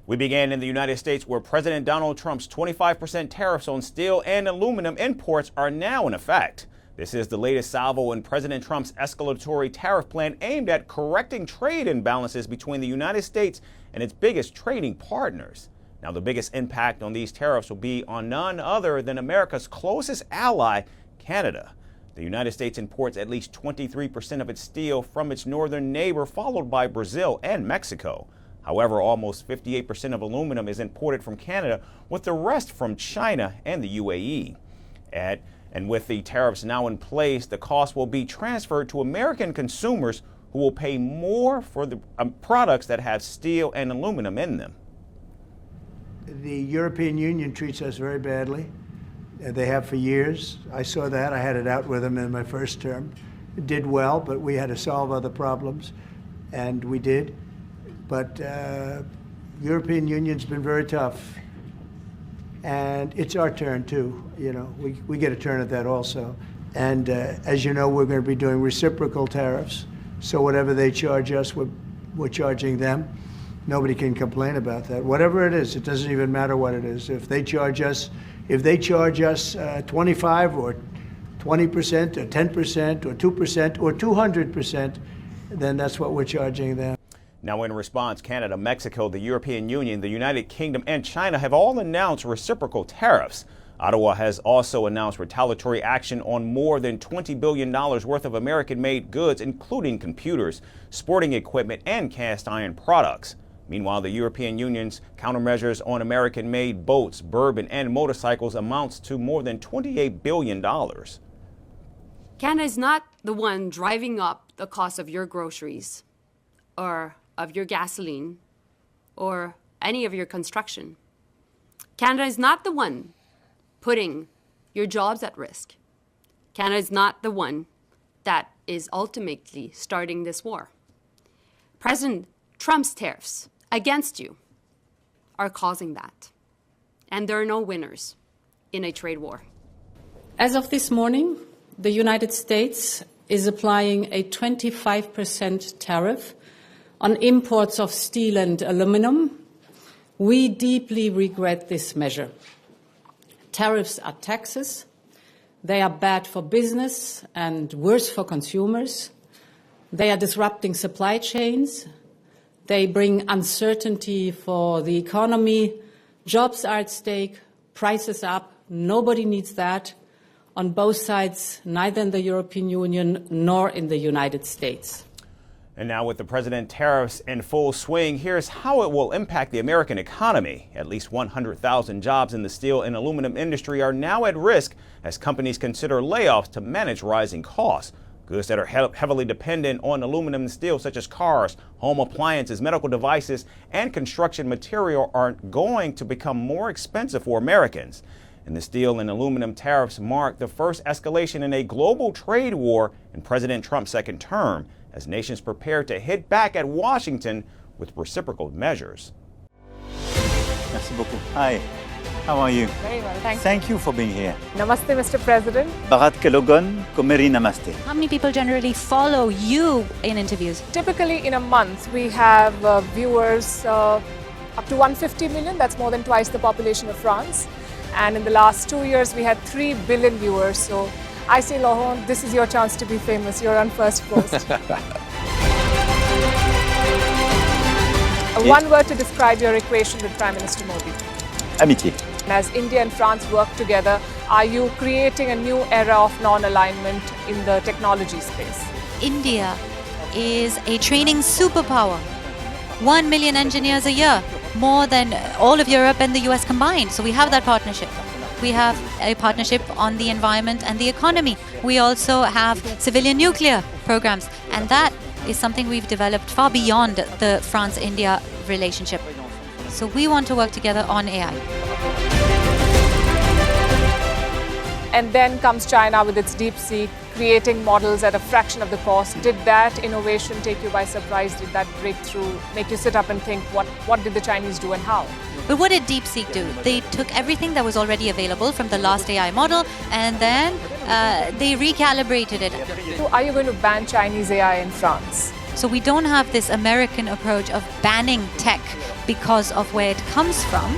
We began in the United States, where President Donald Trump's 25% tariffs on steel and aluminum imports are now in effect. This is the latest salvo in President Trump's escalatory tariff plan aimed at correcting trade imbalances between the United States and its biggest trading partners. Now, the biggest impact on these tariffs will be on none other than America's closest ally, Canada. The United States imports at least 23% of its steel from its northern neighbor, followed by Brazil and Mexico. However, almost 58% of aluminum is imported from Canada, with the rest from China and the UAE. And with the tariffs now in place, the cost will be transferred to American consumers, who will pay more for the products that have steel and aluminum in them. The European Union treats us very badly. They have for years. I saw that. I had it out with them in my first term. It did well, but we had to solve other problems, and we did. But European Union's been very tough, and it's our turn too. You know, we get a turn at that also. And as you know, we're going to be doing reciprocal tariffs. So whatever they charge us, we're charging them. Nobody can complain about that. Whatever it is, it doesn't even matter what it is. If they charge us 25 or 20% or 10% or 2% or 200%, then that's what we're charging them. Now, in response, Canada, Mexico, the European Union, the United Kingdom, and China have all announced reciprocal tariffs. Ottawa has also announced retaliatory action on more than $20 billion worth of American-made goods, including computers, sporting equipment, and cast iron products. Meanwhile, the European Union's countermeasures on American-made boats, bourbon, and motorcycles amounts to more than $28 billion. Canada is not the one driving up the cost of your groceries or of your gasoline or any of your construction. Canada is not the one putting your jobs at risk. Canada is not the one that is ultimately starting this war. President Trump's tariffs against you are causing that. And there are no winners in a trade war. As of this morning, the United States is applying a 25% tariff on imports of steel and aluminum. We deeply regret this measure. Tariffs are taxes. They are bad for business and worse for consumers. They are disrupting supply chains. They bring uncertainty for the economy. Jobs are at stake, prices up. Nobody needs that on both sides, neither in the European Union nor in the United States. And now, with the president tariffs in full swing, here's how it will impact the American economy. At least 100,000 jobs in the steel and aluminum industry are now at risk as companies consider layoffs to manage rising costs. Goods that are heavily dependent on aluminum and steel, such as cars, home appliances, medical devices, and construction material, are going to become more expensive for Americans. And the steel and aluminum tariffs mark the first escalation in a global trade war in President Trump's second term, as nations prepare to hit back at Washington with reciprocal measures. Merci beaucoup. Hi, how are you? Very well, thanks. Thank you for being here. Namaste, Mr. President. Bharat Kelogon, Komeri Namaste. How many people generally follow you in interviews? Typically in a month, we have viewers up to 150 million. That's more than twice the population of France. And in the last 2 years, we had 3 billion viewers. So I say, Laurent, this is your chance to be famous. You're on Firstpost. One word to describe your equation with Prime Minister Modi. Amitié. As India and France work together, are you creating a new era of non-alignment in the technology space? India is a training superpower. 1 million engineers a year, more than all of Europe and the US combined. So we have that partnership. We have a partnership on the environment and the economy. We also have civilian nuclear programs, and that is something we've developed far beyond the France-India relationship. So we want to work together on AI. And then comes China with its DeepSeek, creating models at a fraction of the cost. Did that innovation take you by surprise? Did that breakthrough make you sit up and think, what did the Chinese do and how? But what did DeepSeek do? They took everything that was already available from the last AI model, and then they recalibrated it. So are you going to ban Chinese AI in France? So we don't have this American approach of banning tech because of where it comes from.